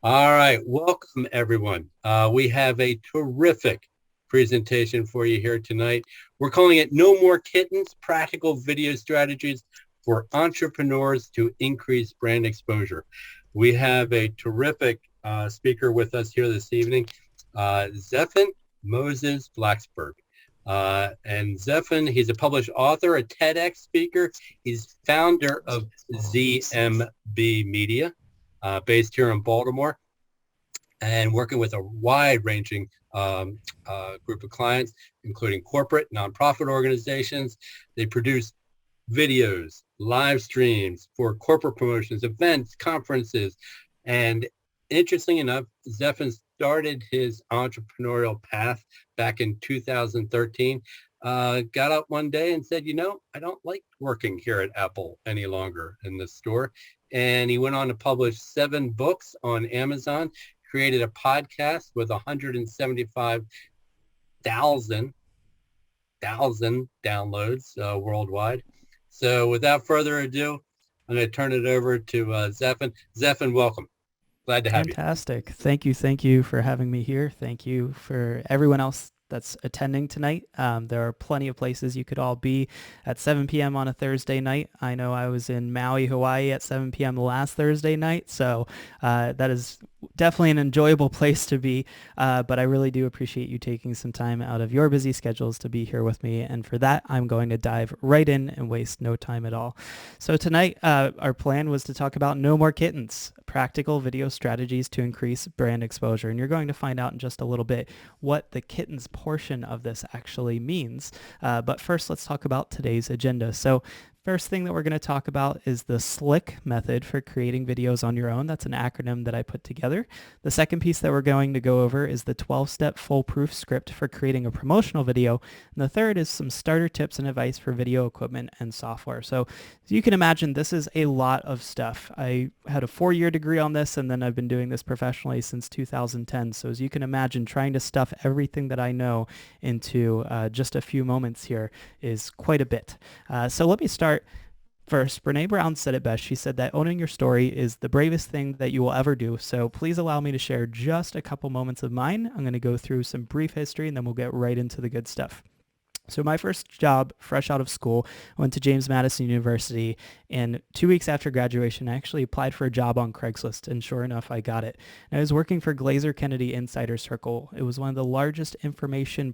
All right, welcome everyone. We have a terrific presentation for you here tonight. We're calling it No More Kittens, Practical Video Strategies for Entrepreneurs to Increase Brand Exposure. We have a terrific speaker with us here this evening, Zephan Moses Blaxberg. And Zephan, he's a published author, a TEDx speaker. He's founder of ZMBmedia. Based here in Baltimore, and working with a wide-ranging group of clients, including corporate, nonprofit organizations. They produce videos, live streams for corporate promotions, events, conferences. And interesting enough, Zephan started his entrepreneurial path back in 2013. Got up one day and said, I don't like working here at Apple any longer in the store. And he went on to publish 7 books on Amazon, created a podcast with 175,000 downloads worldwide. So without further ado, I'm going to turn it over to Zephan. Zephan, welcome. Glad to have you. Fantastic. Thank you. Thank you for having me here. Thank you for everyone else that's attending tonight. There are plenty of places you could all be at 7 p.m. on a Thursday night. I know I was in Maui, Hawaii at 7 p.m. last Thursday night, so that is definitely an enjoyable place to be, but I really do appreciate you taking some time out of your busy schedules to be here with me, and for that, I'm going to dive right in and waste no time at all. So tonight, our plan was to talk about No More Kittens, practical video strategies to increase brand exposure, and you're going to find out in just a little bit what the kittens portion of this actually means. But first, let's talk about today's agenda. So first thing that we're going to talk about is the SLICK method for creating videos on your own. That's an acronym that I put together. The second piece that we're going to go over is the 12-step foolproof script for creating a promotional video. And the third is some starter tips and advice for video equipment and software. So as you can imagine, this is a lot of stuff. I had a 4-year degree on this, and then I've been doing this professionally since 2010. So as you can imagine, trying to stuff everything that I know into just a few moments here is quite a bit. So let me start. First, Brene Brown said it best. She said that owning your story is the bravest thing that you will ever do. So please allow me to share just a couple moments of mine. I'm going to go through some brief history, and then we'll get right into the good stuff. So my first job, fresh out of school, I went to James Madison University, and 2 weeks after graduation, I actually applied for a job on Craigslist, and sure enough, I got it. And I was working for Glazer Kennedy Insider Circle. It was one of the largest information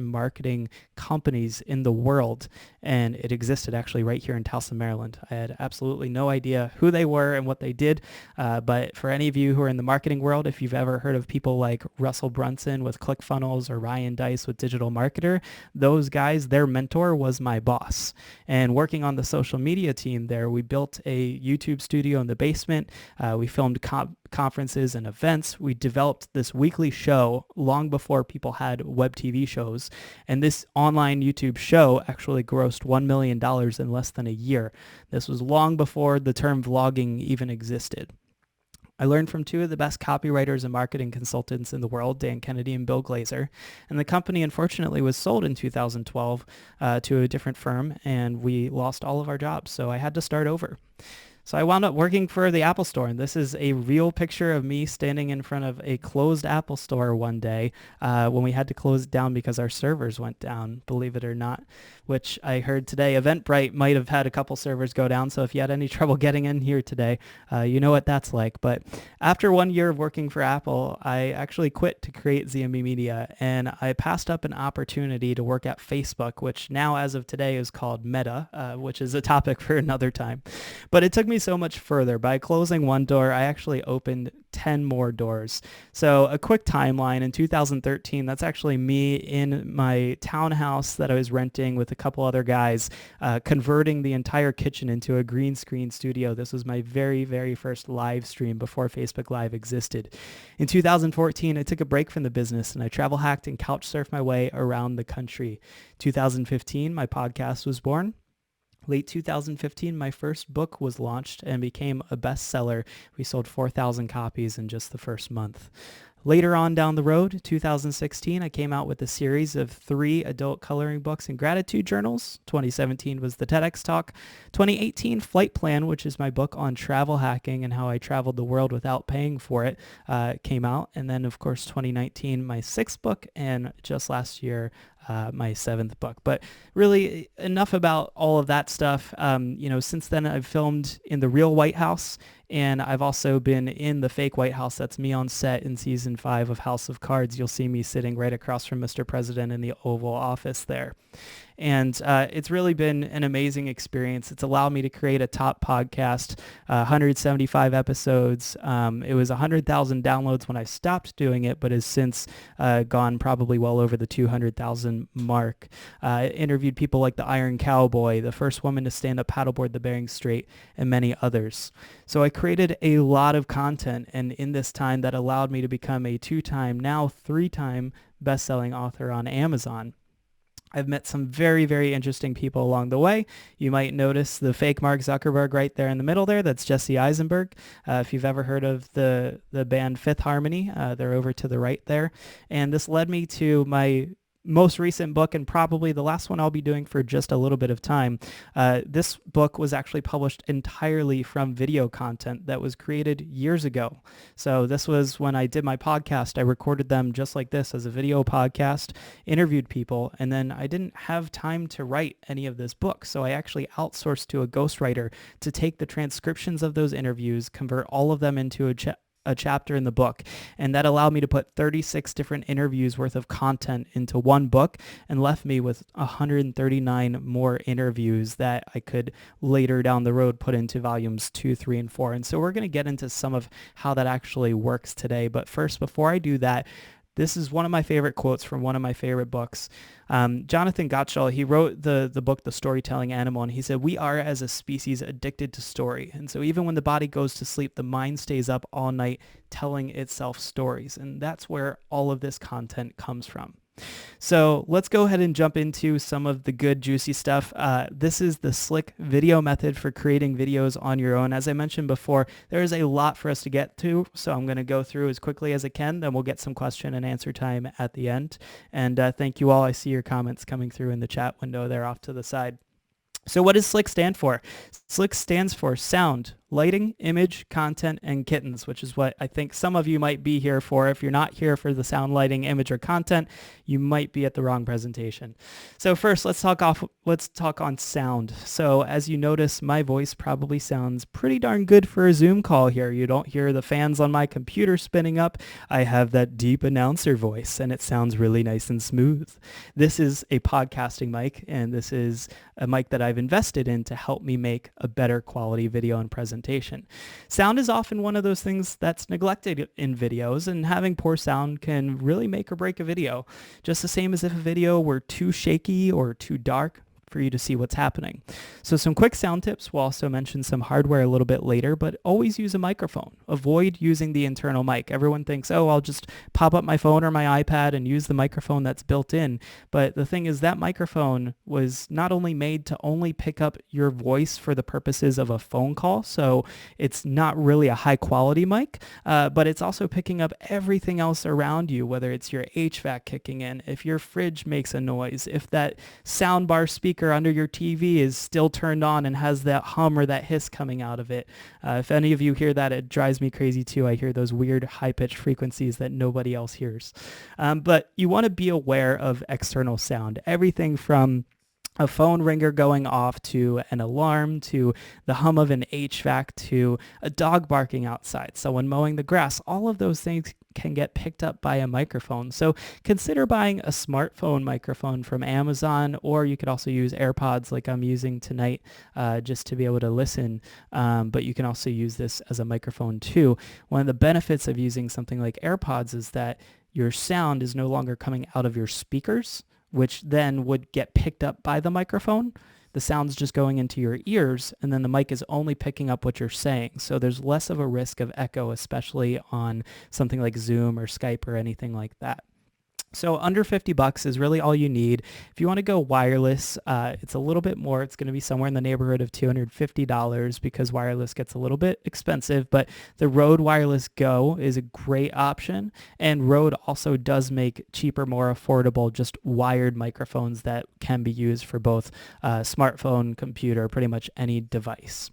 marketing companies in the world, and it existed actually right here in Towson, Maryland. I had absolutely no idea who they were and what they did, but for any of you who are in the marketing world, if you've ever heard of people like Russell Brunson with ClickFunnels or Ryan Deiss with Digital Marketer, those guys, their mentor was my boss. And working on the social media team there, we built a YouTube studio in the basement. We filmed conferences and events. We developed this weekly show long before people had web TV shows. And this online YouTube show actually grossed $1 million in less than a year. This was long before the term vlogging even existed. I learned from 2 of the best copywriters and marketing consultants in the world, Dan Kennedy and Bill Glazer. And the company, unfortunately, was sold in 2012 to a different firm, and we lost all of our jobs. So I had to start over. So I wound up working for the Apple Store, and this is a real picture of me standing in front of a closed Apple Store one day when we had to close it down because our servers went down, believe it or not, which I heard today Eventbrite might have had a couple servers go down, so if you had any trouble getting in here today, you know what that's like. But after 1 year of working for Apple, I actually quit to create ZMBmedia, and I passed up an opportunity to work at Facebook, which now as of today is called Meta, which is a topic for another time. But it took me so much further. By closing one door, I actually opened 10 more doors. So a quick timeline, in 2013, that's actually me in my townhouse that I was renting with a couple other guys, converting the entire kitchen into a green screen studio. This was my very, very first live stream before Facebook Live existed. In 2014, I took a break from the business and I travel hacked and couch surfed my way around the country. 2015, my podcast was born. Late 2015, my first book was launched and became a bestseller. We sold 4,000 copies in just the first month. Later on down the road, 2016, I came out with a series of 3 adult coloring books and gratitude journals. 2017 was the TEDx talk. 2018, Flight Plan, which is my book on travel hacking and how I traveled the world without paying for it, came out. And then, of course, 2019, my 6th book, and just last year, my 7th book. But really, enough about all of that stuff. Since then, I've filmed in the real White House, and I've also been in the fake White House. That's me on set in season 5 of House of Cards. You'll see me sitting right across from Mr. President in the Oval Office there. And it's really been an amazing experience. It's allowed me to create a top podcast, 175 episodes. It was 100,000 downloads when I stopped doing it, but has since gone probably well over the 200,000 mark. I interviewed people like the Iron Cowboy, the first woman to stand up paddleboard the Bering Strait, and many others. So I created a lot of content, and in this time that allowed me to become a 2-time, now 3-time best-selling author on Amazon. I've met some very, very interesting people along the way. You might notice the fake Mark Zuckerberg right there in the middle there. That's Jesse Eisenberg. If you've ever heard of the band Fifth Harmony, they're over to the right there. And this led me to my most recent book, and probably the last one I'll be doing for just a little bit of time. This book was actually published entirely from video content that was created years ago. So this was when I did my podcast. I recorded them just like this as a video podcast, interviewed people, and then I didn't have time to write any of this book. So I actually outsourced to a ghostwriter to take the transcriptions of those interviews, convert all of them into a chapter in the book, and that allowed me to put 36 different interviews worth of content into one book, and left me with 139 more interviews that I could later down the road put into volumes 2, 3, and 4. And so we're going to get into some of how that actually works today. But first, before I do that, this is one of my favorite quotes from one of my favorite books. Jonathan Gottschall, he wrote the book, The Storytelling Animal, and he said, "We are as a species addicted to story. And so even when the body goes to sleep, the mind stays up all night telling itself stories." And that's where all of this content comes from. So let's go ahead and jump into some of the good, juicy stuff. This is the slick video method for creating videos on your own. As I mentioned before, there is a lot for us to get to, so I'm going to go through as quickly as I can. Then we'll get some question and answer time at the end. And thank you all. I see your comments coming through in the chat window there off to the side. So what does SLICK stand for? SLICK stands for sound, lighting, image, content, and kittens, which is what I think some of you might be here for. If you're not here for the sound, lighting, image, or content, you might be at the wrong presentation. So first, let's talk on sound. So as you notice, my voice probably sounds pretty darn good for a Zoom call here. You don't hear the fans on my computer spinning up. I have that deep announcer voice, and it sounds really nice and smooth. This is a podcasting mic, and this is a mic that I've invested in to help me make a better quality video and presentation. Sound is often one of those things that's neglected in videos, and having poor sound can really make or break a video. Just the same as if a video were too shaky or too dark for you to see what's happening. So some quick sound tips. We'll also mention some hardware a little bit later, but always use a microphone. Avoid using the internal mic. Everyone thinks, oh, I'll just pop up my phone or my iPad and use the microphone that's built in. But the thing is, that microphone was not only made to only pick up your voice for the purposes of a phone call, so it's not really a high quality mic, but it's also picking up everything else around you, whether it's your HVAC kicking in, if your fridge makes a noise, if that soundbar speaker under your TV is still turned on and has that hum or that hiss coming out of it. If any of you hear that, it drives me crazy too. I hear those weird high-pitched frequencies that nobody else hears. But you want to be aware of external sound. Everything from a phone ringer going off to an alarm to the hum of an HVAC to a dog barking outside, someone mowing the grass. All of those things can get picked up by a microphone. So consider buying a smartphone microphone from Amazon, or you could also use AirPods like I'm using tonight just to be able to listen. But you can also use this as a microphone too. One of the benefits of using something like AirPods is that your sound is no longer coming out of your speakers, which then would get picked up by the microphone. The sound's just going into your ears, and then the mic is only picking up what you're saying. So there's less of a risk of echo, especially on something like Zoom or Skype or anything like that. So under $50 is really all you need. If you want to go wireless, it's a little bit more. It's going to be somewhere in the neighborhood of $250 because wireless gets a little bit expensive, but the Rode Wireless Go is a great option. And Rode also does make cheaper, more affordable, just wired microphones that can be used for both smartphone, computer, pretty much any device.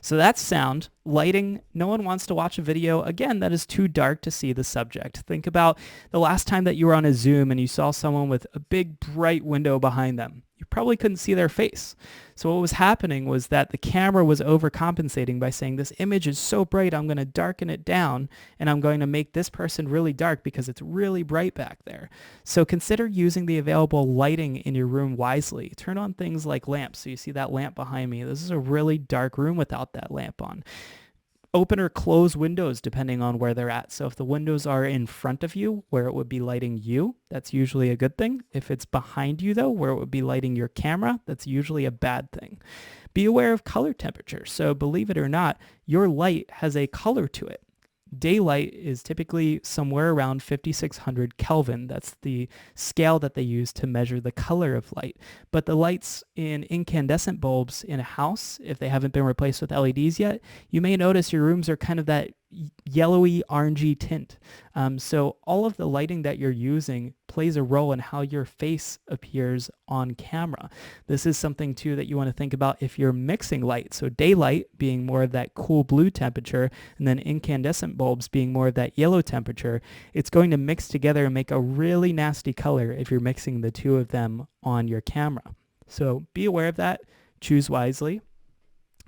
So that's sound. Lighting, no one wants to watch a video, again, that is too dark to see the subject. Think about the last time that you were on a Zoom and you saw someone with a big bright window behind them. You probably couldn't see their face. So what was happening was that the camera was overcompensating by saying, this image is so bright, I'm going to darken it down, and I'm going to make this person really dark because it's really bright back there. So consider using the available lighting in your room wisely. Turn on things like lamps. So you see that lamp behind me. This is a really dark room without that lamp on. Open or close windows depending on where they're at. So if the windows are in front of you where it would be lighting you, that's usually a good thing. If it's behind you though, where it would be lighting your camera, that's usually a bad thing. Be aware of color temperature. So believe it or not, your light has a color to it. Daylight is typically somewhere around 5600 Kelvin. That's the scale that they use to measure the color of light. But the lights in incandescent bulbs in a house, if they haven't been replaced with LEDs yet, you may notice your rooms are kind of that yellowy, orangey tint. So all of the lighting that you're using plays a role in how your face appears on camera. This is something too that you want to think about if you're mixing light. So daylight being more of that cool blue temperature and then incandescent bulbs being more of that yellow temperature, it's going to mix together and make a really nasty color if you're mixing the two of them on your camera. So be aware of that. Choose wisely.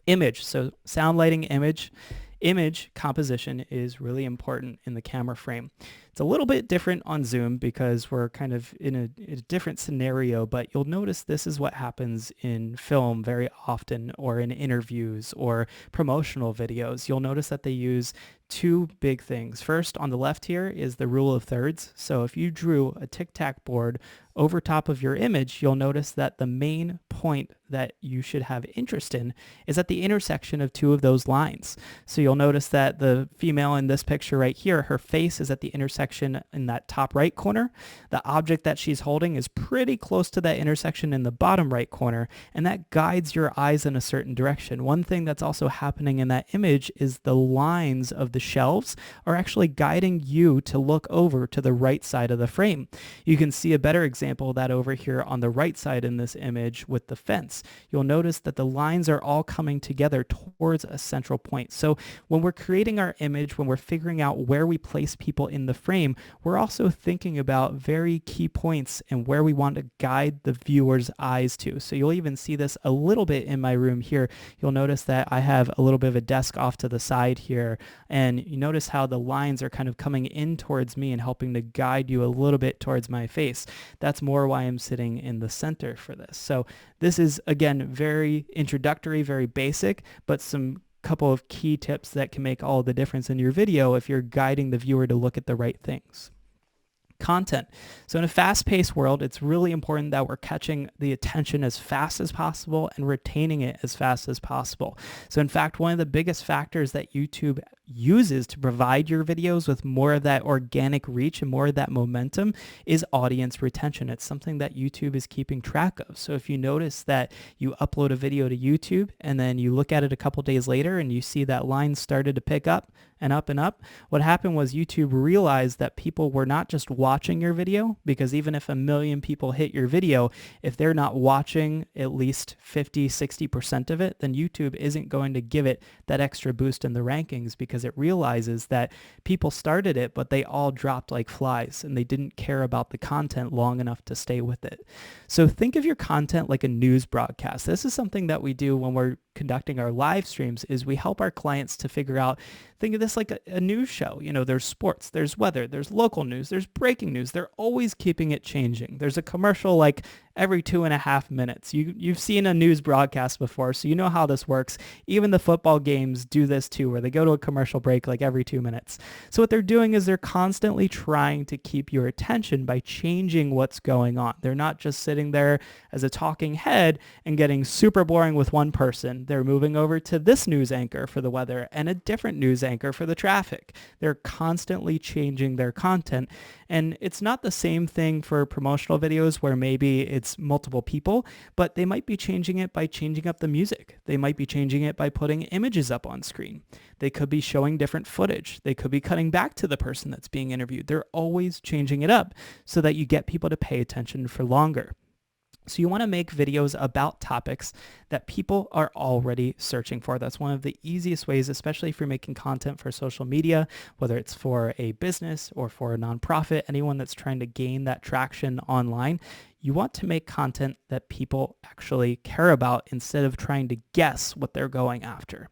Image. So sound, lighting, image. Image composition is really important in the camera frame. It's a little bit different on Zoom because we're kind of in a different scenario, but you'll notice this is what happens in film very often or in interviews or promotional videos. You'll notice that they use two big things. First, on the left here is the rule of thirds. So if you drew a tic-tac board over top of your image, you'll notice that the main point that you should have interest in is at the intersection of two of those lines. So you'll notice that the female in this picture right here, her face is at the intersection in that top right corner. The object that she's holding is pretty close to that intersection in the bottom right corner, and that guides your eyes in a certain direction. One thing that's also happening in that image is the lines of the shelves are actually guiding you to look over to the right side of the frame. You can see a better example of that over here on the right side in this image with the fence. You'll notice that the lines are all coming together towards a central point. So when we're creating our image, when we're figuring out where we place people in the frame, we're also thinking about very key points and where we want to guide the viewer's eyes to. So you'll even see this a little bit in my room here. You'll notice that I have a little bit of a desk off to the side here, and you notice how the lines are kind of coming in towards me and helping to guide you a little bit towards my face. That's more why I'm sitting in the center for this. So this is, again, very introductory, very basic, but some couple of key tips that can make all the difference in your video if you're guiding the viewer to look at the right things. Content. So in a fast-paced world, it's really important that we're catching the attention as fast as possible and retaining it as fast as possible. So in fact, one of the biggest factors that YouTube uses to provide your videos with more of that organic reach and more of that momentum is audience retention. It's something that YouTube is keeping track of. So if you notice that you upload a video to YouTube and then you look at it a couple days later and you see that line started to pick up and up and up, what happened was YouTube realized that people were not just watching your video, because even if 1 million people hit your video, if they're not watching at least 50-60% of it, then YouTube isn't going to give it that extra boost in the rankings, because it realizes that people started it, but they all dropped like flies and they didn't care about the content long enough to stay with it. So think of your content like a news broadcast. This is something that we do when we're conducting our live streams, is we help our clients to figure out, think of this like a news show. You know, there's sports, there's weather, there's local news, there's breaking news. They're always keeping it changing. There's a commercial like every 2.5 minutes. You've seen a news broadcast before, so you know how this works. Even the football games do this too, where they go to a commercial break like every 2 minutes. So what they're doing is they're constantly trying to keep your attention by changing what's going on. They're not just sitting there as a talking head and getting super boring with one person. They're moving over to this news anchor for the weather and a different news anchor for the traffic. They're constantly changing their content. And it's not the same thing for promotional videos where maybe it's multiple people, but they might be changing it by changing up the music. They might be changing it by putting images up on screen. They could be showing different footage. They could be cutting back to the person that's being interviewed. They're always changing it up so that you get people to pay attention for longer. So you want to make videos about topics that people are already searching for. That's one of the easiest ways, especially if you're making content for social media, whether it's for a business or for a nonprofit, anyone that's trying to gain that traction online. You want to make content that people actually care about instead of trying to guess what they're going after.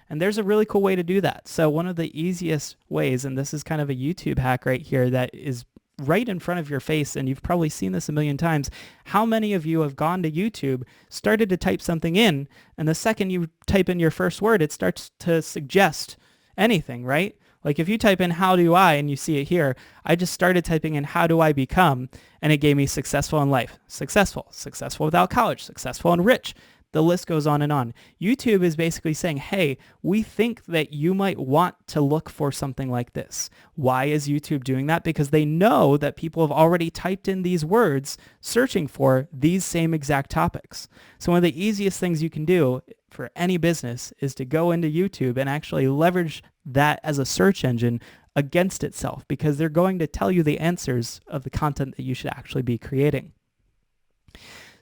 And there's a really cool way to do that. So one of the easiest ways, and this is kind of a YouTube hack right here that is right in front of your face, and you've probably seen this a million times. How many of you have gone to YouTube, started to type something in, and the second you type in your first word, it starts to suggest anything, right? Like if you type in how do I, and you see it here, I just started typing in how do I become, and it gave me successful in life, successful without college, successful and rich. The list goes on and on. YouTube is basically saying, hey, we think that you might want to look for something like this. Why is YouTube doing that? Because they know that people have already typed in these words searching for these same exact topics. So one of the easiest things you can do for any business is to go into YouTube and actually leverage that as a search engine against itself, because they're going to tell you the answers of the content that you should actually be creating.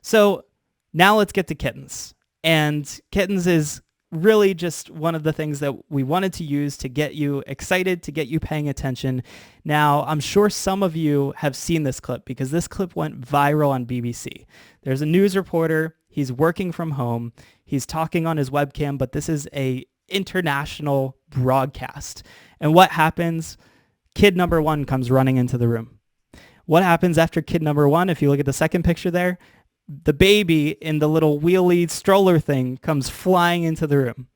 So now let's get to Kittens. And Kittens is really just one of the things that we wanted to use to get you excited, to get you paying attention. Now, I'm sure some of you have seen this clip because this clip went viral on BBC. There's a news reporter. He's working from home. He's talking on his webcam, but this is a international broadcast. And what happens? Kid number one comes running into the room. What happens after kid number one? If you look at the second picture there, the baby in the little wheelie stroller thing comes flying into the room.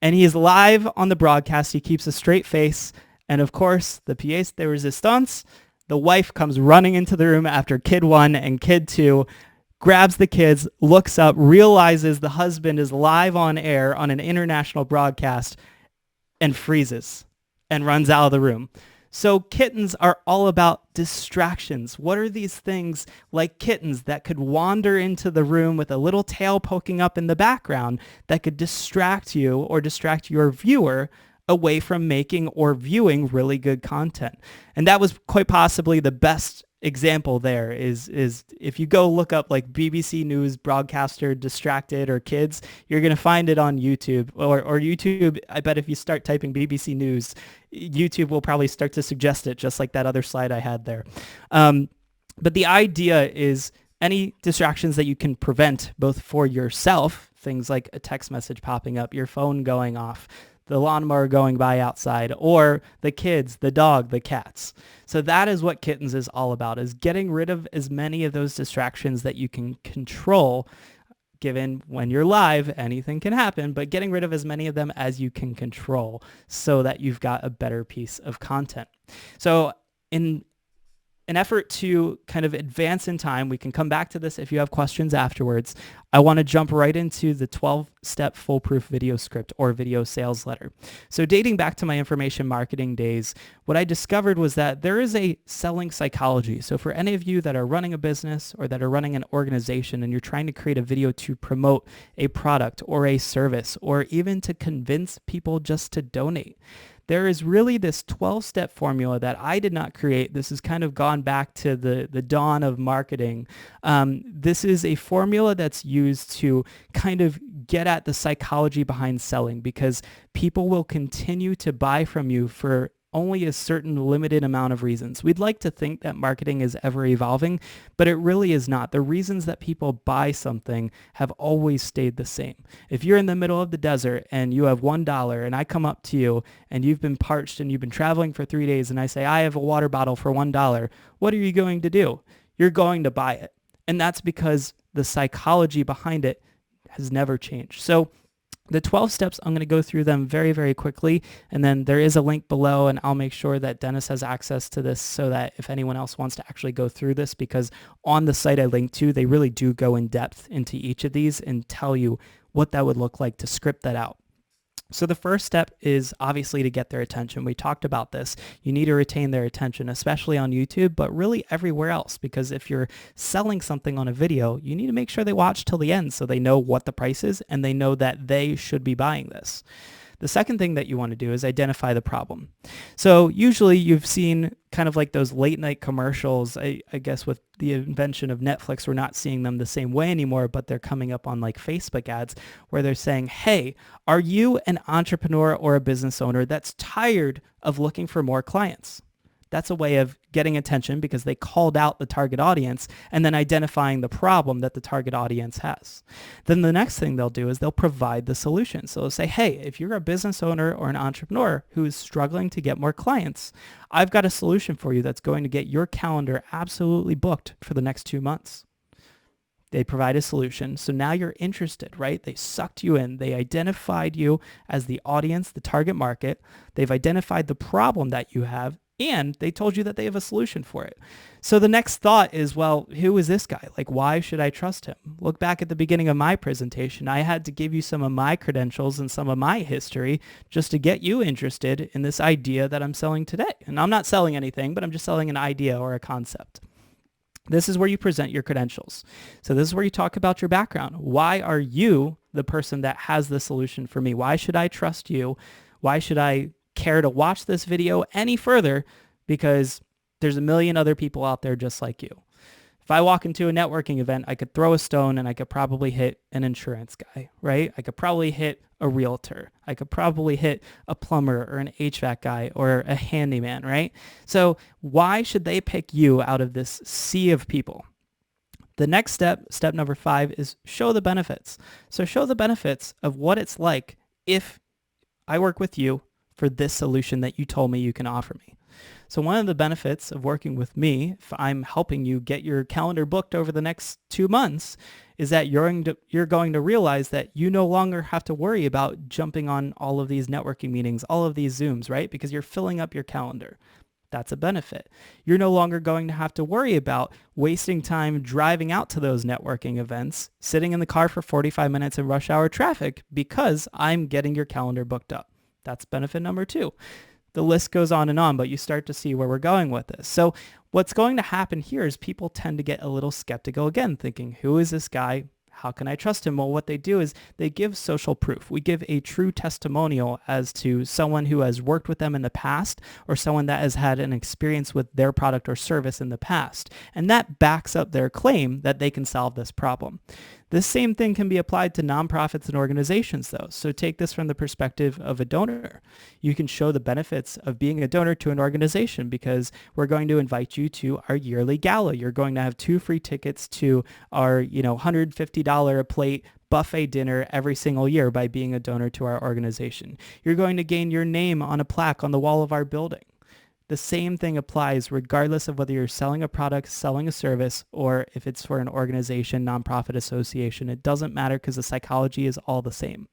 And he is live on the broadcast. He keeps a straight face. And of course, the pièce de résistance, the wife comes running into the room after kid one and kid two, grabs the kids, looks up, realizes the husband is live on air on an international broadcast, and freezes and runs out of the room. So kittens are all about distractions. What are these things like kittens that could wander into the room with a little tail poking up in the background that could distract you or distract your viewer away from making or viewing really good content? And that was quite possibly the best example there is if you go look up like BBC News broadcaster distracted or kids, you're going to find it on YouTube or YouTube. I bet if you start typing BBC News, YouTube will probably start to suggest it, just like that other slide I had there. But the idea is any distractions that you can prevent, both for yourself, things like a text message popping up, your phone going off, the lawnmower going by outside, or the kids, the dog, the cats. So that is what Kittens is all about, is getting rid of as many of those distractions that you can control. Given when you're live, anything can happen, but getting rid of as many of them as you can control so that you've got a better piece of content. So in an effort to kind of advance in time, we can come back to this if you have questions afterwards. I want to jump right into the 12-step foolproof video script or video sales letter. So dating back to my information marketing days, what I discovered was that there is a selling psychology. So for any of you that are running a business or that are running an organization and you're trying to create a video to promote a product or a service or even to convince people just to donate, there is really this 12-step formula that I did not create. This has kind of gone back to the dawn of marketing. This is a formula that's used to kind of get at the psychology behind selling, because people will continue to buy from you for only a certain limited amount of reasons. We'd like to think that marketing is ever evolving, but it really is not. The reasons that people buy something have always stayed the same. If you're in the middle of the desert and you have $1 and I come up to you and you've been parched and you've been traveling for 3 days and I say, I have a water bottle for $1, what are you going to do? You're going to buy it. And that's because the psychology behind it has never changed. So the 12 steps, I'm going to go through them very, very quickly. And then there is a link below, and I'll make sure that Dennis has access to this so that if anyone else wants to actually go through this, because on the site I linked to, they really do go in depth into each of these and tell you what that would look like to script that out. So the first step is obviously to get their attention. We talked about this. You need to retain their attention, especially on YouTube, but really everywhere else, because if you're selling something on a video, you need to make sure they watch till the end so they know what the price is and they know that they should be buying this. The second thing that you want to do is identify the problem. So usually you've seen kind of like those late night commercials. I guess with the invention of Netflix, we're not seeing them the same way anymore, but they're coming up on like Facebook ads where they're saying, hey, are you an entrepreneur or a business owner that's tired of looking for more clients? That's a way of getting attention because they called out the target audience and then identifying the problem that the target audience has. Then the next thing they'll do is they'll provide the solution. So they'll say, hey, if you're a business owner or an entrepreneur who is struggling to get more clients, I've got a solution for you that's going to get your calendar absolutely booked for the next 2 months. They provide a solution. So now you're interested, right? They sucked you in. They identified you as the audience, the target market. They've identified the problem that you have, and they told you that they have a solution for it. So the next thought is, well, who is this guy? Like, why should I trust him? Look back at the beginning of my presentation. I had to give you some of my credentials and some of my history just to get you interested in this idea that I'm selling today. And I'm not selling anything, but I'm just selling an idea or a concept. This is where you present your credentials. So this is where you talk about your background. Why are you the person that has the solution for me? Why should I trust you? Why should I care to watch this video any further? Because there's a million other people out there just like you. If I walk into a networking event, I could throw a stone and I could probably hit an insurance guy, right? I could probably hit a realtor. I could probably hit a plumber or an HVAC guy or a handyman, right? So why should they pick you out of this sea of people? The next step, step number 5, is show the benefits. So show the benefits of what it's like if I work with you for this solution that you told me you can offer me. So one of the benefits of working with me, if I'm helping you get your calendar booked over the next 2 months, is that you're going to realize that you no longer have to worry about jumping on all of these networking meetings, all of these Zooms, right? Because you're filling up your calendar. That's a benefit. You're no longer going to have to worry about wasting time driving out to those networking events, sitting in the car for 45 minutes in rush hour traffic because I'm getting your calendar booked up. That's benefit number 2. The list goes on, but you start to see where we're going with this. So what's going to happen here is people tend to get a little skeptical again, thinking, who is this guy? How can I trust him? Well, what they do is they give social proof. We give a true testimonial as to someone who has worked with them in the past or someone that has had an experience with their product or service in the past. And that backs up their claim that they can solve this problem. This same thing can be applied to nonprofits and organizations, though. So take this from the perspective of a donor. You can show the benefits of being a donor to an organization because we're going to invite you to our yearly gala. You're going to have 2 free tickets to our, $150 a plate buffet dinner every single year by being a donor to our organization. You're going to gain your name on a plaque on the wall of our building. The same thing applies regardless of whether you're selling a product, selling a service, or if it's for an organization, nonprofit, association. It doesn't matter because the psychology is all the same.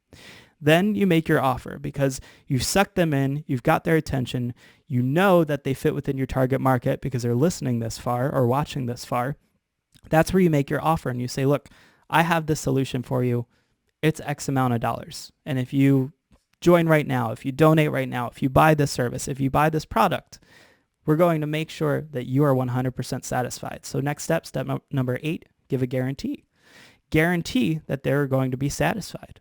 Then you make your offer because you've sucked them in, you've got their attention, you know that they fit within your target market because they're listening this far or watching this far. That's where you make your offer and you say, look, I have this solution for you. It's X amount of dollars. And if you join right now, if you donate right now, if you buy this service, if you buy this product, we're going to make sure that you are 100% satisfied. So next step, number 8, give a guarantee. Guarantee that they're going to be satisfied.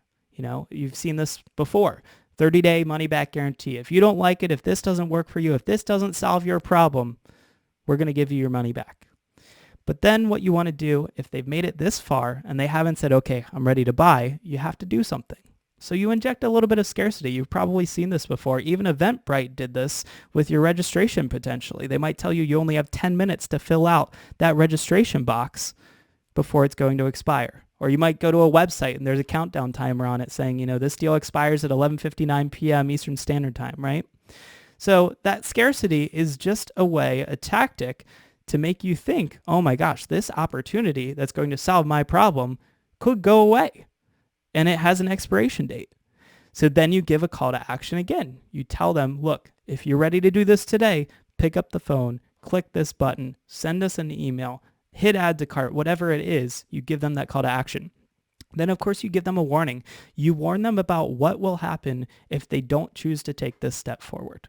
You've seen this before. 30-day money-back guarantee. If you don't like it, if this doesn't work for you, if this doesn't solve your problem, we're going to give you your money back. But then what you want to do, if they've made it this far and they haven't said, okay, I'm ready to buy, you have to do something. So you inject a little bit of scarcity. You've probably seen this before. Even Eventbrite did this with your registration potentially. They might tell you you only have 10 minutes to fill out that registration box before it's going to expire. Or you might go to a website and there's a countdown timer on it saying, this deal expires at 11:59 p.m. Eastern Standard Time, right? So that scarcity is just a tactic to make you think, oh my gosh, this opportunity that's going to solve my problem could go away and it has an expiration date. So then you give a call to action again. You tell them, look, if you're ready to do this today, pick up the phone, click this button, send us an email, hit add to cart, whatever it is, you give them that call to action. Then, of course, you give them a warning. You warn them about what will happen if they don't choose to take this step forward.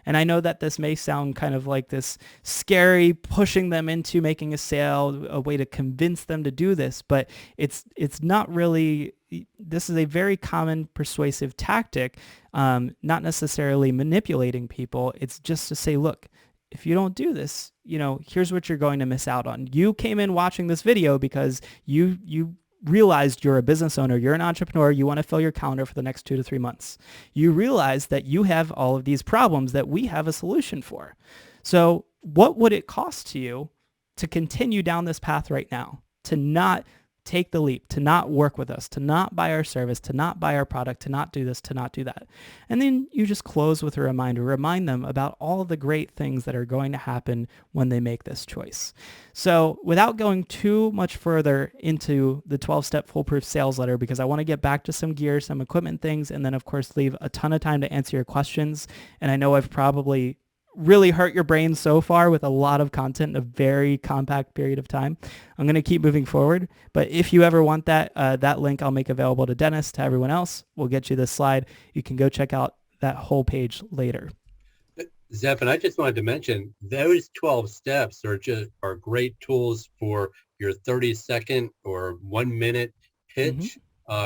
And I know that this may sound kind of like this scary, pushing them into making a sale, a way to convince them to do this, but it's not really. This is a very common persuasive tactic, not necessarily manipulating people. It's just to say, look, if you don't do this, here's what you're going to miss out on. You came in watching this video because you realized you're a business owner, you're an entrepreneur, you want to fill your calendar for the next 2 to 3 months. You realize that you have all of these problems that we have a solution for. So what would it cost to you to continue down this path right now, to not take the leap, to not work with us, to not buy our service, to not buy our product, to not do this, to not do that? And then you just close with a reminder, remind them about all the great things that are going to happen when they make this choice. So without going too much further into the 12-step foolproof sales letter, because I want to get back to some gear, some equipment things, and then of course leave a ton of time to answer your questions. And I know I've probably really hurt your brain so far with a lot of content in a very compact period of time. I'm going to keep moving forward, but if you ever want that, that link I'll make available to Dennis, to everyone else. We'll get you this slide. You can go check out that whole page later. Zephan, I just wanted to mention those 12 steps are great tools for your 30-second or 1-minute pitch,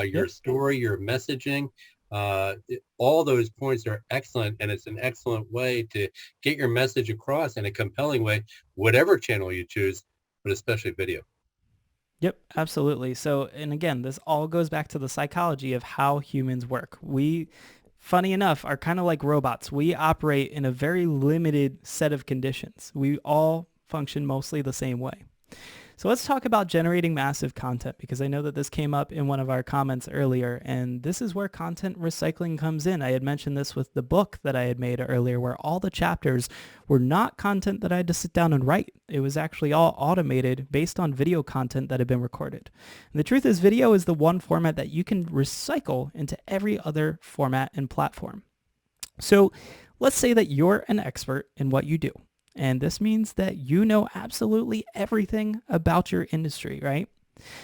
your story, your messaging. All those points are excellent, and it's an excellent way to get your message across in a compelling way, whatever channel you choose, but especially video. Yep, absolutely. So, and again, this all goes back to the psychology of how humans work. We, funny enough, are kind of like robots. We operate in a very limited set of conditions. We all function mostly the same way. So let's talk about generating massive content, because I know that this came up in one of our comments earlier, and this is where content recycling comes in. I had mentioned this with the book that I had made earlier, where all the chapters were not content that I had to sit down and write. It was actually all automated based on video content that had been recorded. And the truth is, video is the one format that you can recycle into every other format and platform. So let's say that you're an expert in what you do. And this means that you know absolutely everything about your industry, right?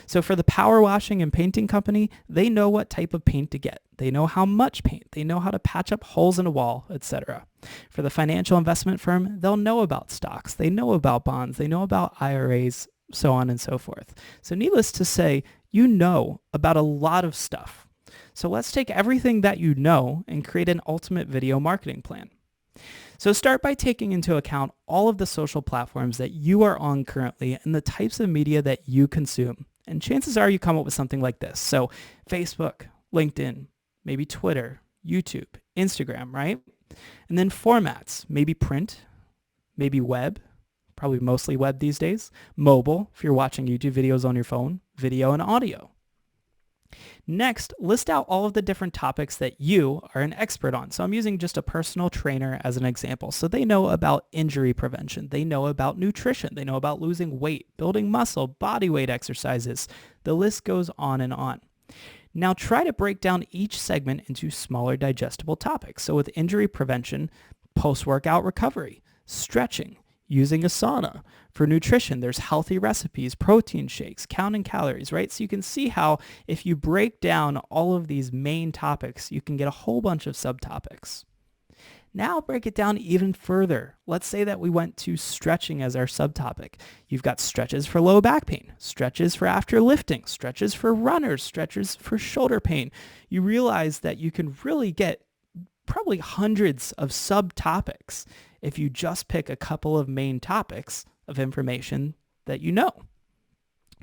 So for the power washing and painting company, they know what type of paint to get. They know how much paint. They know how to patch up holes in a wall, etc. For the financial investment firm, they'll know about stocks. They know about bonds. They know about IRAs, so on and so forth. So needless to say, you know about a lot of stuff. So let's take everything that you know and create an ultimate video marketing plan. So start by taking into account all of the social platforms that you are on currently and the types of media that you consume. And chances are you come up with something like this. So Facebook, LinkedIn, maybe Twitter, YouTube, Instagram, right? And then formats, maybe print, maybe web, probably mostly web these days, mobile, if you're watching YouTube videos on your phone, video and audio. Next, list out all of the different topics that you are an expert on. So I'm using just a personal trainer as an example. So they know about injury prevention. They know about nutrition. They know about losing weight, building muscle, body weight exercises. The list goes on and on. Now try to break down each segment into smaller digestible topics. So with injury prevention, post-workout recovery, stretching, using a sauna. For nutrition, there's healthy recipes, protein shakes, counting calories, right? So you can see how if you break down all of these main topics, you can get a whole bunch of subtopics. Now break it down even further. Let's say that we went to stretching as our subtopic. You've got stretches for low back pain, stretches for after lifting, stretches for runners, stretches for shoulder pain. You realize that you can really get probably hundreds of subtopics if you just pick a couple of main topics of information that you know.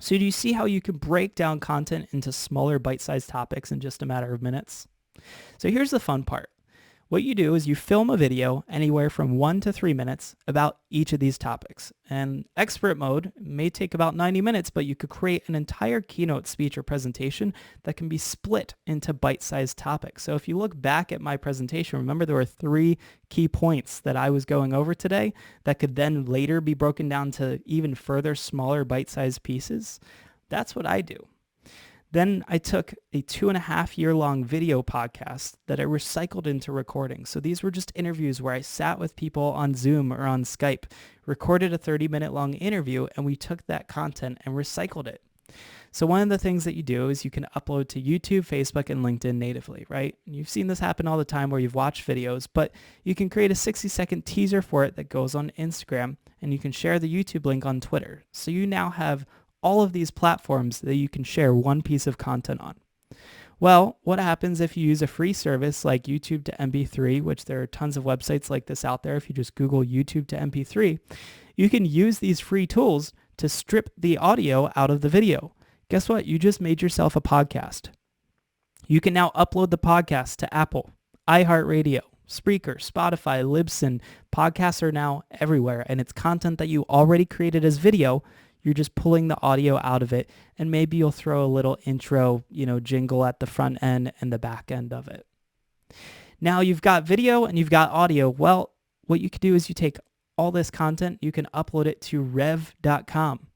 So do you see how you can break down content into smaller bite-sized topics in just a matter of minutes? So here's the fun part. What you do is you film a video anywhere from 1 to 3 minutes about each of these topics. And expert mode may take about 90 minutes, but you could create an entire keynote speech or presentation that can be split into bite-sized topics. So if you look back at my presentation, remember there were 3 key points that I was going over today that could then later be broken down to even further smaller bite-sized pieces. That's what I do. Then I took a 2.5-year-long video podcast that I recycled into recording. So these were just interviews where I sat with people on Zoom or on Skype, recorded a 30-minute long interview, and we took that content and recycled it. So one of the things that you do is you can upload to YouTube, Facebook, and LinkedIn natively, right? And you've seen this happen all the time where you've watched videos, but you can create a 60-second teaser for it that goes on Instagram, and you can share the YouTube link on Twitter. So you now have all of these platforms that you can share one piece of content on. Well, what happens if you use a free service like YouTube to MP3, which there are tons of websites like this out there. If you just Google YouTube to MP3, you can use these free tools to strip the audio out of the video. Guess what? You just made yourself a podcast. You can now upload the podcast to Apple, iHeartRadio, Spreaker, Spotify, Libsyn. Podcasts are now everywhere, and it's content that you already created as video. You're just pulling the audio out of it, and maybe you'll throw a little intro, jingle at the front end and the back end of it. Now you've got video and you've got audio. Well, what you could do is you take all this content, you can upload it to rev.com.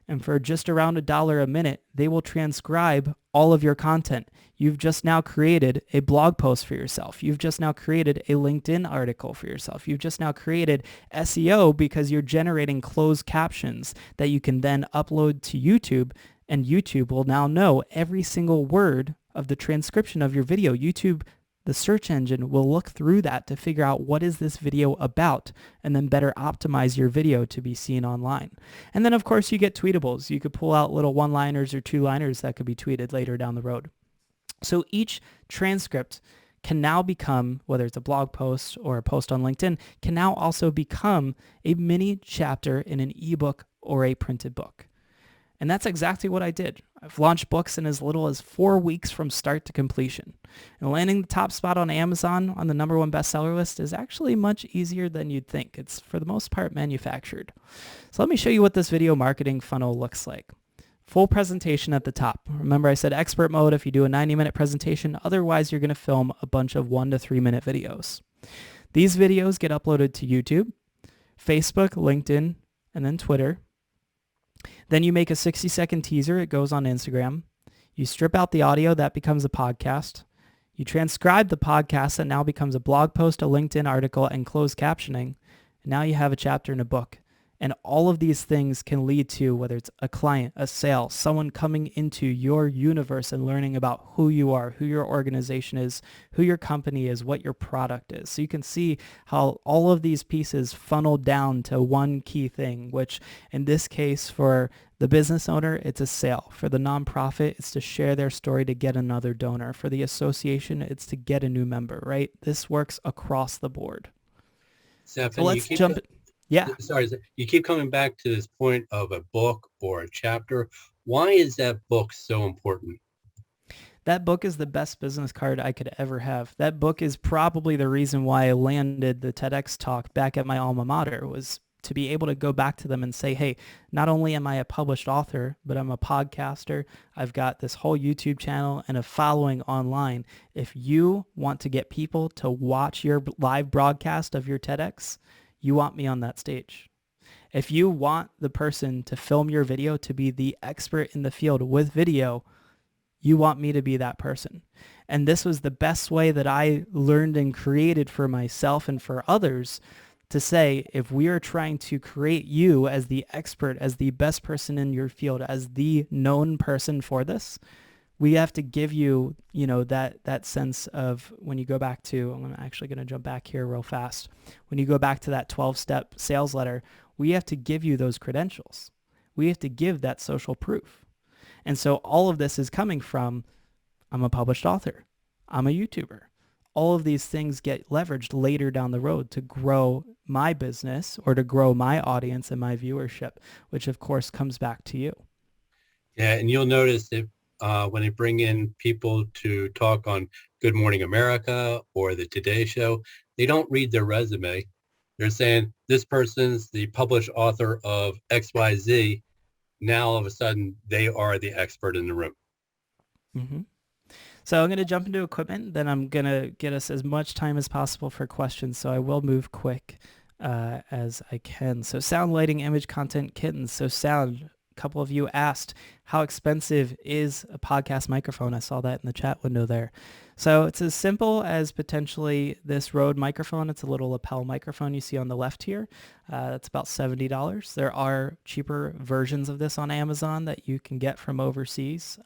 And for just around $1 a minute, they will transcribe all of your content. You've just now created a blog post for yourself. You've just now created a LinkedIn article for yourself. You've just now created SEO because you're generating closed captions that you can then upload to YouTube, and YouTube will now know every single word of the transcription of your video. YouTube, the search engine, will look through that to figure out what is this video about and then better optimize your video to be seen online. And then, of course, you get tweetables. You could pull out little one-liners or two-liners that could be tweeted later down the road. So each transcript can now become, whether it's a blog post or a post on LinkedIn, can now also become a mini chapter in an ebook or a printed book. And that's exactly what I did. I've launched books in as little as 4 weeks from start to completion. And landing the top spot on Amazon on the #1 bestseller list is actually much easier than you'd think. It's for the most part manufactured. So let me show you what this video marketing funnel looks like. Full presentation at the top. Remember, I said expert mode if you do a 90-minute presentation. Otherwise, you're going to film a bunch of 1 to 3-minute videos. These videos get uploaded to YouTube, Facebook, LinkedIn, and then Twitter. Then you make a 60-second teaser. It goes on Instagram. You strip out the audio. That becomes a podcast. You transcribe the podcast. That now becomes a blog post, a LinkedIn article, and closed captioning. And now you have a chapter in a book. And all of these things can lead to, whether it's a client, a sale, someone coming into your universe and learning about who you are, who your organization is, who your company is, what your product is. So you can see how all of these pieces funnel down to one key thing, which in this case for the business owner, it's a sale. For the nonprofit, it's to share their story to get another donor. For the association, it's to get a new member, right? This works across the board. Zephan, so let's jump. Yeah. Sorry, you keep coming back to this point of a book or a chapter. Why is that book so important? That book is the best business card I could ever have. That book is probably the reason why I landed the TEDx talk back at my alma mater, was to be able to go back to them and say, hey, not only am I a published author, but I'm a podcaster. I've got this whole YouTube channel and a following online. If you want to get people to watch your live broadcast of your TEDx, you want me on that stage. If you want the person to film your video to be the expert in the field with video, you want me to be that person. And this was the best way that I learned and created for myself and for others to say, if we are trying to create you as the expert, as the best person in your field, as the known person for this, we have to give you, that sense of, when you go back to, I'm actually going to jump back here real fast. When you go back to that 12-step sales letter, we have to give you those credentials. We have to give that social proof. And so all of this is coming from, I'm a published author. I'm a YouTuber. All of these things get leveraged later down the road to grow my business or to grow my audience and my viewership, which of course comes back to you. Yeah, and you'll notice when they bring in people to talk on Good Morning America or the Today Show, they don't read their resume. They're saying this person's the published author of XYZ. Now all of a sudden they are the expert in the room. Mm-hmm. So I'm going to jump into equipment, then I'm going to get us as much time as possible for questions. So I will move quick as I can. So sound, lighting, image, content, Kittens. So sound, a couple of you asked, how expensive is a podcast microphone? I saw that in the chat window there. So it's as simple as potentially this Rode microphone. It's a little lapel microphone you see on the left here. That's about $70. There are cheaper versions of this on Amazon that you can get from overseas.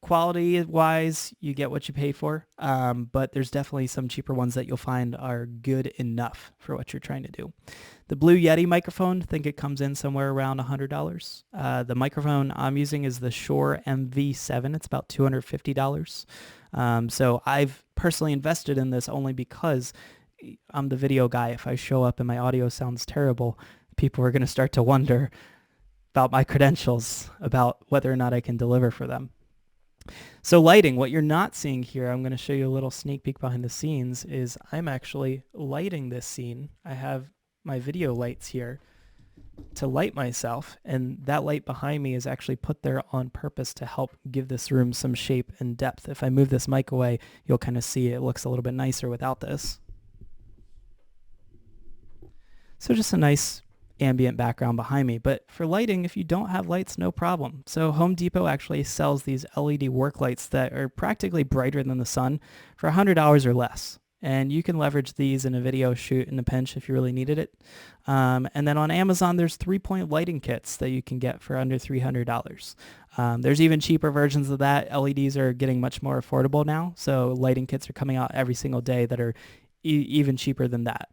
Quality-wise, you get what you pay for, but there's definitely some cheaper ones that you'll find are good enough for what you're trying to do. The Blue Yeti microphone, I think it comes in somewhere around $100. The microphone I'm using is the Shure MV7. It's about $250. So I've personally invested in this only because I'm the video guy. If I show up and my audio sounds terrible, people are going to start to wonder about my credentials, about whether or not I can deliver for them. So lighting, what you're not seeing here, I'm going to show you a little sneak peek behind the scenes, is I'm actually lighting this scene. I have my video lights here to light myself, and that light behind me is actually put there on purpose to help give this room some shape and depth. If I move this mic away, you'll kind of see it looks a little bit nicer without this. So just a nice ambient background behind me. But for lighting, if you don't have lights, no problem. So Home Depot actually sells these LED work lights that are practically brighter than the sun for $100 or less. And you can leverage these in a video shoot in a pinch if you really needed it. And then on Amazon, there's 3-point lighting kits that you can get for under $300. There's even cheaper versions of that. LEDs are getting much more affordable now. So lighting kits are coming out every single day that are even cheaper than that.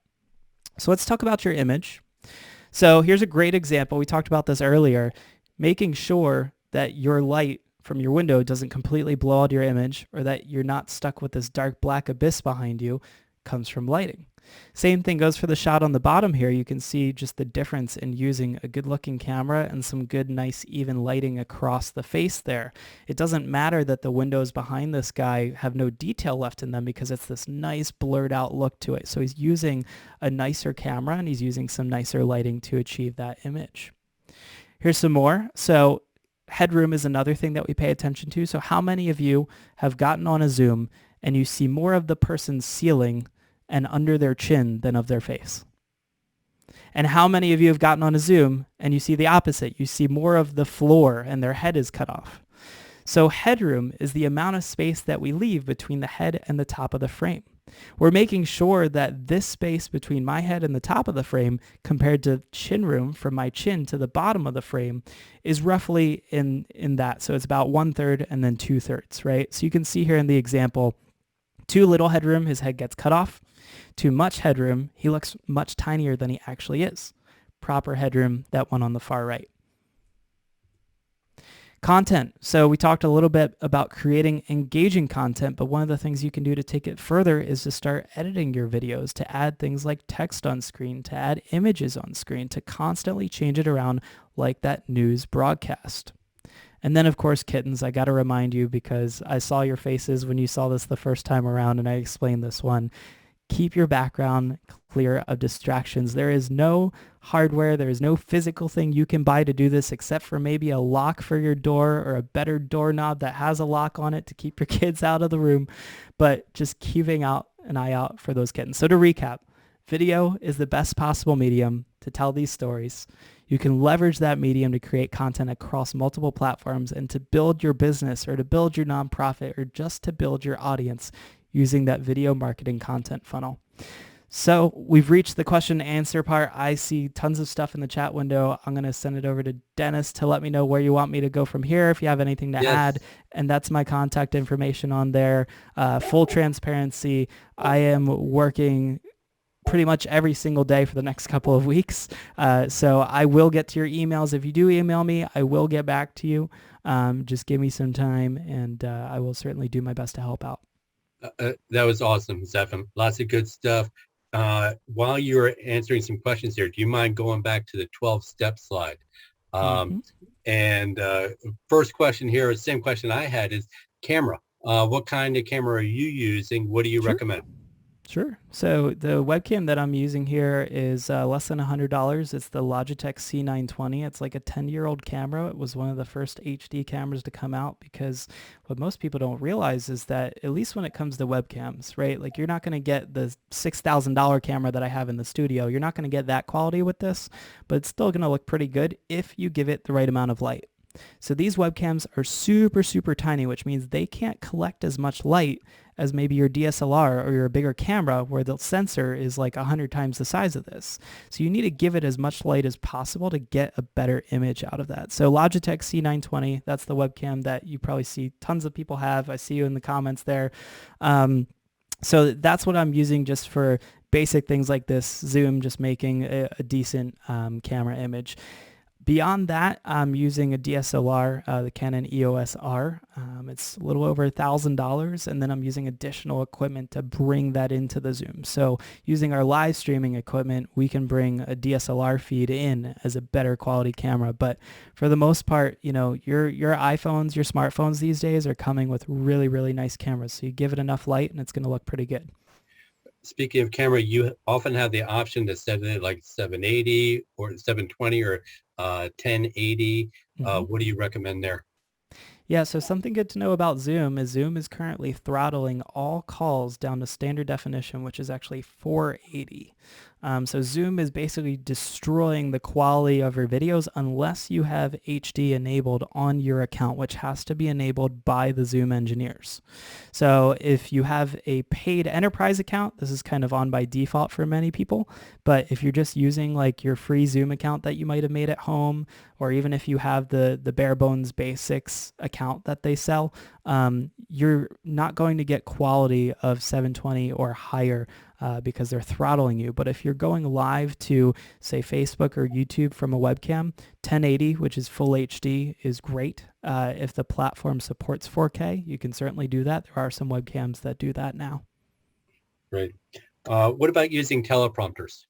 So let's talk about your image. So here's a great example. We talked about this earlier. Making sure that your light from your window doesn't completely blow out your image, or that you're not stuck with this dark black abyss behind you, comes from lighting. Same thing goes for the shot on the bottom here. You can see just the difference in using a good looking camera and some good, nice, even lighting across the face there. It doesn't matter that the windows behind this guy have no detail left in them because it's this nice blurred out look to it. So he's using a nicer camera and he's using some nicer lighting to achieve that image. Here's some more. So headroom is another thing that we pay attention to. So how many of you have gotten on a Zoom and you see more of the person's ceiling and under their chin than of their face? And how many of you have gotten on a Zoom and you see the opposite? You see more of the floor and their head is cut off. So headroom is the amount of space that we leave between the head and the top of the frame. We're making sure that this space between my head and the top of the frame compared to chin room from my chin to the bottom of the frame is roughly in that. So it's about 1/3 and then 2/3, right? So you can see here in the example, too little headroom, his head gets cut off. Too much headroom, he looks much tinier than he actually is. Proper headroom, that one on the far right. Content. So we talked a little bit about creating engaging content, but one of the things you can do to take it further is to start editing your videos, to add things like text on screen, to add images on screen, to constantly change it around like that news broadcast. And then, of course, Kittens, I got to remind you because I saw your faces when you saw this the first time around and I explained this one. Keep your background clear of distractions. There is no hardware, there is no physical thing you can buy to do this except for maybe a lock for your door or a better doorknob that has a lock on it to keep your kids out of the room. But just keeping an eye out for those kittens. So to recap, video is the best possible medium to tell these stories. You can leverage that medium to create content across multiple platforms and to build your business or to build your nonprofit or just to build your audience using that video marketing content funnel. So we've reached the question and answer part. I see tons of stuff in the chat window. I'm going to send it over to Dennis to let me know where you want me to go from here if you have anything to add. And that's my contact information on there. Full transparency. I am working pretty much every single day for the next couple of weeks. So I will get to your emails. If you do email me, I will get back to you. Just give me some time and I will certainly do my best to help out. That was awesome, Zephan. Lots of good stuff. While you're answering some questions here, do you mind going back to the 12-step slide? And first question here, same question I had is camera. What kind of camera are you using? What do you Sure. recommend? Sure. So the webcam that I'm using here is less than $100. It's the Logitech C920. It's like a 10-year-old camera. It was one of the first HD cameras to come out because what most people don't realize is that at least when it comes to webcams, right? Like you're not going to get the $6,000 camera that I have in the studio. You're not going to get that quality with this, but it's still going to look pretty good if you give it the right amount of light. So these webcams are super, super tiny, which means they can't collect as much light as maybe your DSLR or your bigger camera where the sensor is like 100 times the size of this. So you need to give it as much light as possible to get a better image out of that. So Logitech C920, that's the webcam that you probably see tons of people have. I see you in the comments there. So that's what I'm using just for basic things like this, Zoom, just making a decent camera image. Beyond that, I'm using a DSLR, the Canon EOS R. It's a little over $1,000, and then I'm using additional equipment to bring that into the Zoom. So using our live streaming equipment, we can bring a DSLR feed in as a better quality camera. But for the most part, you know, your iPhones, your smartphones these days are coming with really, really nice cameras. So you give it enough light, and it's going to look pretty good. Speaking of camera, you often have the option to set it like 780 or 720 or 1080. Mhm. What do you recommend there? Yeah, so something good to know about Zoom is currently throttling all calls down to standard definition, which is actually 480. So Zoom is basically destroying the quality of your videos unless you have HD enabled on your account, which has to be enabled by the Zoom engineers. So if you have a paid enterprise account, this is kind of on by default for many people. But if you're just using like your free Zoom account that you might have made at home, or even if you have the bare bones basics account that they sell, you're not going to get quality of 720 or higher because they're throttling you. But if you're going live to, say, Facebook or YouTube from a webcam, 1080, which is full HD, is great. If the platform supports 4K, you can certainly do that. There are some webcams that do that now. Right. What about using teleprompters?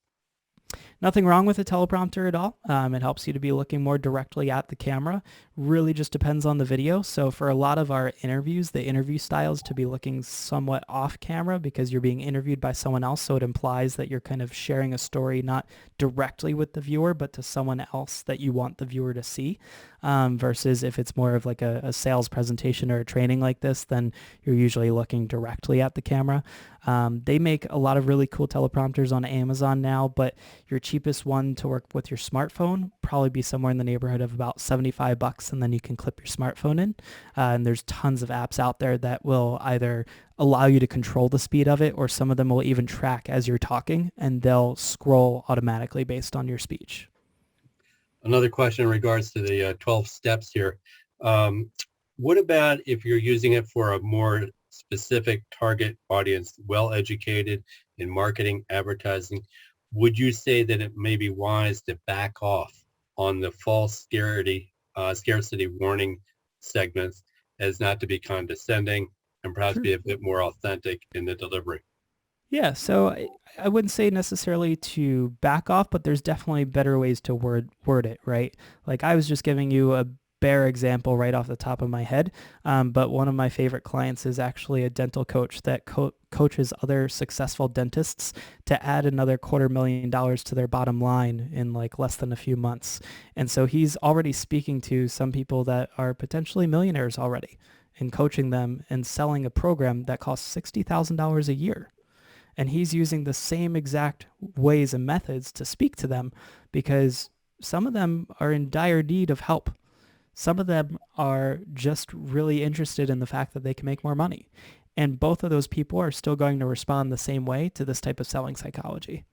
Nothing wrong with a teleprompter at all. It helps you to be looking more directly at the camera. Really just depends on the video. So for a lot of our interviews, the interview style is to be looking somewhat off camera because you're being interviewed by someone else. So it implies that you're kind of sharing a story not directly with the viewer, but to someone else that you want the viewer to see. Versus if it's more of like a sales presentation or a training like this, then you're usually looking directly at the camera. They make a lot of really cool teleprompters on Amazon now, but your cheapest one to work with your smartphone probably be somewhere in the neighborhood of about $75, and then you can clip your smartphone in. And there's tons of apps out there that will either allow you to control the speed of it, or some of them will even track as you're talking, and they'll scroll automatically based on your speech. Another question in regards to the 12 steps here. What about if you're using it for a more specific target audience, well-educated in marketing, advertising? Would you say that it may be wise to back off on the false scarcity warning segments as not to be condescending and perhaps Sure. be a bit more authentic in the delivery? Yeah, so I wouldn't say necessarily to back off, but there's definitely better ways to word it, right? Like I was just giving you a bare example right off the top of my head, but one of my favorite clients is actually a dental coach that coaches other successful dentists to add another $250,000 to their bottom line in like less than a few months. And so he's already speaking to some people that are potentially millionaires already and coaching them and selling a program that costs $60,000 a year. And he's using the same exact ways and methods to speak to them because some of them are in dire need of help. Some of them are just really interested in the fact that they can make more money. And both of those people are still going to respond the same way to this type of selling psychology.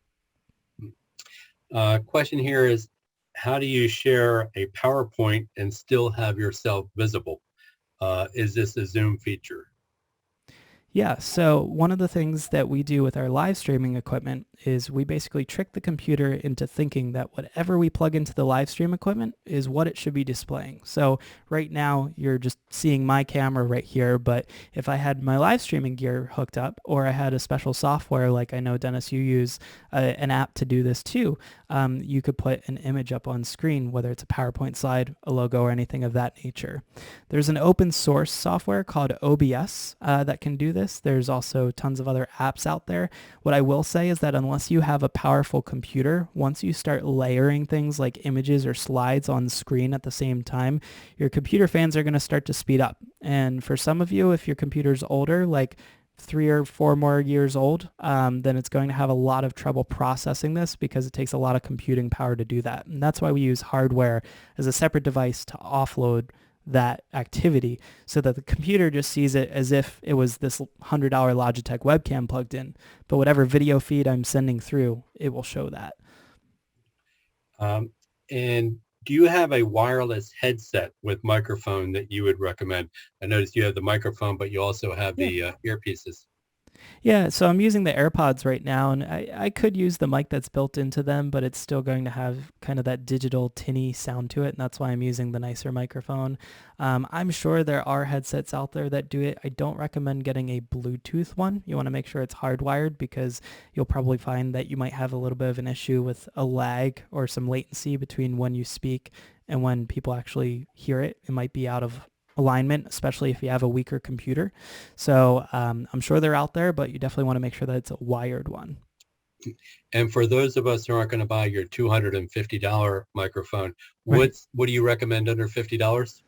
Question here is, how do you share a PowerPoint and still have yourself visible? Is this a Zoom feature? Yeah, so one of the things that we do with our live streaming equipment is we basically trick the computer into thinking that whatever we plug into the live stream equipment is what it should be displaying. So right now you're just seeing my camera right here, but if I had my live streaming gear hooked up, or I had a special software, like I know, Dennis, you use an app to do this too, you could put an image up on screen, whether it's a PowerPoint slide, a logo, or anything of that nature. There's an open source software called OBS that can do this. There's also tons of other apps out there. What I will say is that unless you have a powerful computer, once you start layering things like images or slides on screen at the same time, your computer fans are going to start to speed up. And for some of you, if your computer's older, like 3 or 4 more years old, then it's going to have a lot of trouble processing this because it takes a lot of computing power to do that. And that's why we use hardware as a separate device to offload that activity, so that the computer just sees it as if it was this $100 Logitech webcam plugged in. But whatever video feed I'm sending through, it will show that. And do you have a wireless headset with microphone that you would recommend? I noticed you have the microphone, but you also have the earpieces. Yeah, so I'm using the AirPods right now, and I could use the mic that's built into them, but it's still going to have kind of that digital tinny sound to it, and that's why I'm using the nicer microphone. I'm sure there are headsets out there that do it. I don't recommend getting a Bluetooth one. You want to make sure it's hardwired, because you'll probably find that you might have a little bit of an issue with a lag or some latency between when you speak and when people actually hear it. It might be out of alignment, especially if you have a weaker computer. So I'm sure they're out there, but you definitely want to make sure that it's a wired one. And for those of us who aren't going to buy your $250 microphone, what do you recommend under $50?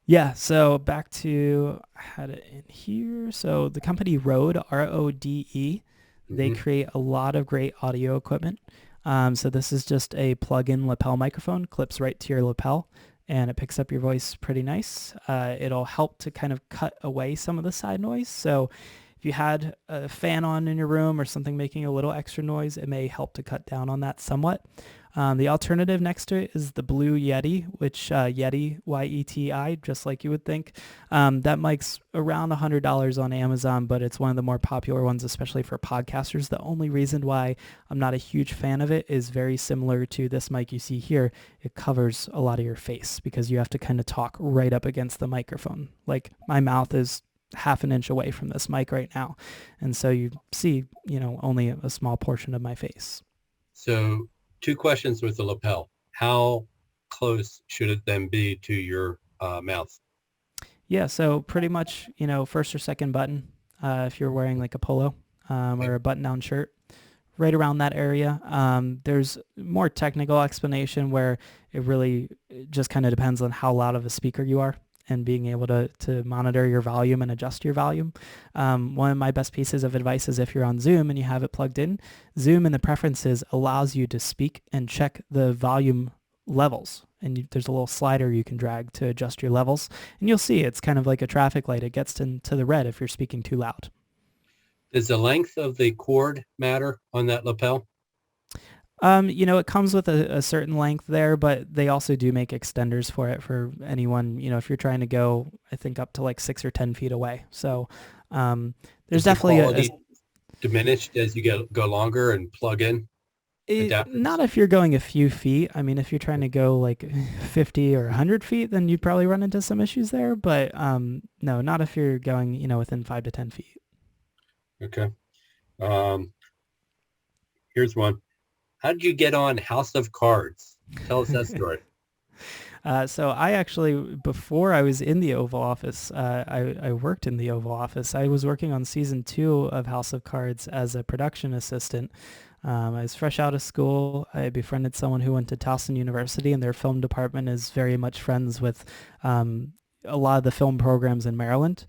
Yeah, so back to, I had it in here. So the company Rode, R-O-D-E, they create a lot of great audio equipment. So this is just a plug-in lapel microphone, clips right to your lapel, and it picks up your voice pretty nice. It'll help to kind of cut away some of the side noise. So if you had a fan on in your room or something making a little extra noise, it may help to cut down on that somewhat. The alternative next to it is the Blue Yeti, which Yeti, Y-E-T-I, just like you would think. That mic's around $100 on Amazon, but it's one of the more popular ones, especially for podcasters. The only reason why I'm not a huge fan of it is very similar to this mic you see here. It covers a lot of your face because you have to kind of talk right up against the microphone. Like my mouth is half an inch away from this mic right now. And so you see, only a small portion of my face. So 2 questions with the lapel. How close should it then be to your mouth? Yeah, so pretty much, first or second button, if you're wearing like a polo or a button-down shirt, right around that area. There's more technical explanation where it really just kind of depends on how loud of a speaker you are and being able to monitor your volume and adjust your volume. One of my best pieces of advice is if you're on Zoom and you have it plugged in, Zoom in the preferences allows you to speak and check the volume levels. And there's a little slider you can drag to adjust your levels. And you'll see it's kind of like a traffic light. It gets into the red if you're speaking too loud. Does the length of the cord matter on that lapel? It comes with a certain length there, but they also do make extenders for it for anyone, if you're trying to go, I think up to like 6 or 10 feet away. So there's definitely diminished as you go longer and plug in? Not if you're going a few feet. I mean, if you're trying to go like 50 or 100 feet, then you'd probably run into some issues there. But no, not if you're going, within 5 to 10 feet. Okay. Here's one. How did you get on House of Cards? Tell us that story. So I actually, before I was in the Oval Office, I worked in the Oval Office. I was working on season 2 of House of Cards as a production assistant. I was fresh out of school. I befriended someone who went to Towson University, and their film department is very much friends with a lot of the film programs in Maryland.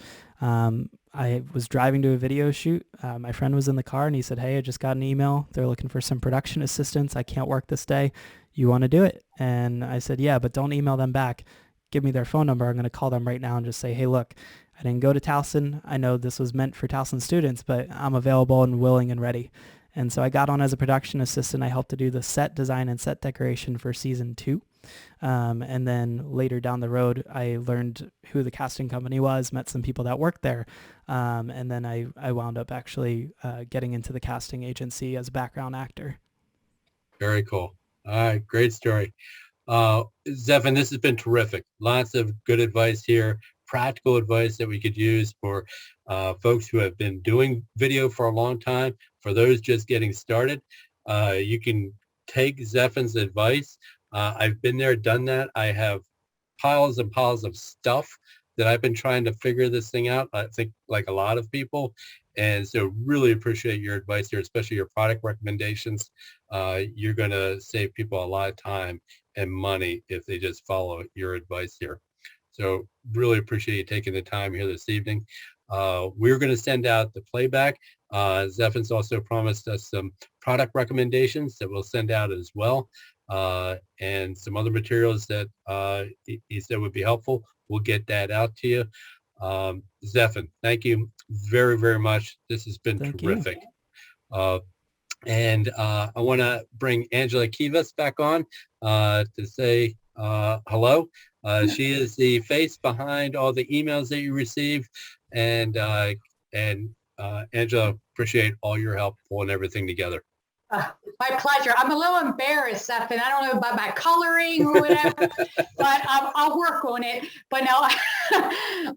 I was driving to a video shoot. My friend was in the car and he said, "Hey, I just got an email. They're looking for some production assistants. I can't work this day. You want to do it?" And I said, "Yeah, but don't email them back. Give me their phone number. I'm going to call them right now and just say, hey, look, I didn't go to Towson. I know this was meant for Towson students, but I'm available and willing and ready." And so I got on as a production assistant. I helped to do the set design and set decoration for season 2. And then later down the road, I learned who the casting company was, met some people that worked there. And then I wound up actually getting into the casting agency as a background actor. Very cool. All right, great story. Zephan, this has been terrific. Lots of good advice here, practical advice that we could use for folks who have been doing video for a long time. For those just getting started, you can take Zephan's advice. I've been there, done that. I have piles and piles of stuff that I've been trying to figure this thing out, I think like a lot of people. And so really appreciate your advice here, especially your product recommendations. You're going to save people a lot of time and money if they just follow your advice here. So really appreciate you taking the time here this evening. We're going to send out the playback. Zephan's also promised us some product recommendations that we'll send out as well, and some other materials that he said would be helpful. We'll get that out to you. Zephan, thank you very, very much. This has been terrific. And I want to bring Angela Kivas back on to say hello. She is the face behind all the emails that you receive. And Angela, appreciate all your help pulling everything together. My pleasure. I'm a little embarrassed, Zephan. I don't know about my coloring or whatever, but I'll work on it. But no,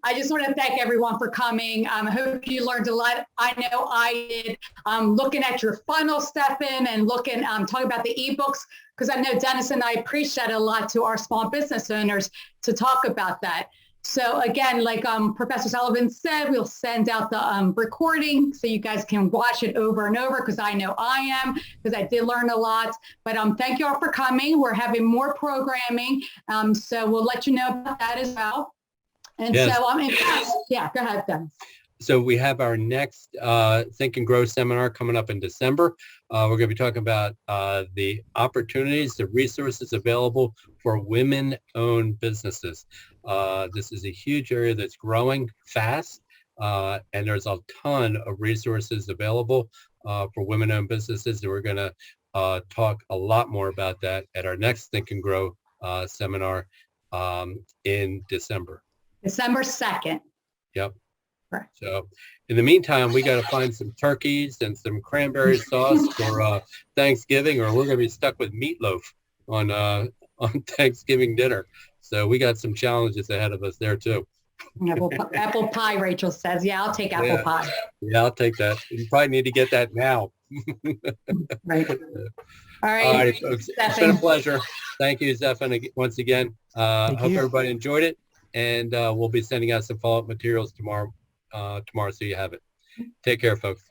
I just want to thank everyone for coming. I hope you learned a lot. I know I did. Looking at your funnel, Zephan, and talking about the ebooks, because I know Dennis and I preach that a lot to our small business owners to talk about that. So again, like Professor Sullivan said, we'll send out the recording so you guys can watch it over and over, because I know I am, because I did learn a lot. But thank you all for coming. We're having more programming, so we'll let you know about that as well. And yes. So yeah, go ahead, Dennis. So we have our next Think and Grow seminar coming up in December. We're going to be talking about the opportunities, the resources available for women-owned businesses. This is a huge area that's growing fast, and there's a ton of resources available for women-owned businesses. And we're going to talk a lot more about that at our next Think and Grow seminar in December. December 2nd. Yep. So in the meantime, we got to find some turkeys and some cranberry sauce for Thanksgiving, or we're going to be stuck with meatloaf on Thanksgiving dinner. So we got some challenges ahead of us there too. Apple pie, Rachel says. Yeah, I'll take apple pie. Yeah, I'll take that. You probably need to get that now. Right. All right, folks. It's been a pleasure. Thank you, Zephan, once again. Hope everybody enjoyed it. And we'll be sending out some follow-up materials tomorrow so you have it. Take care, folks.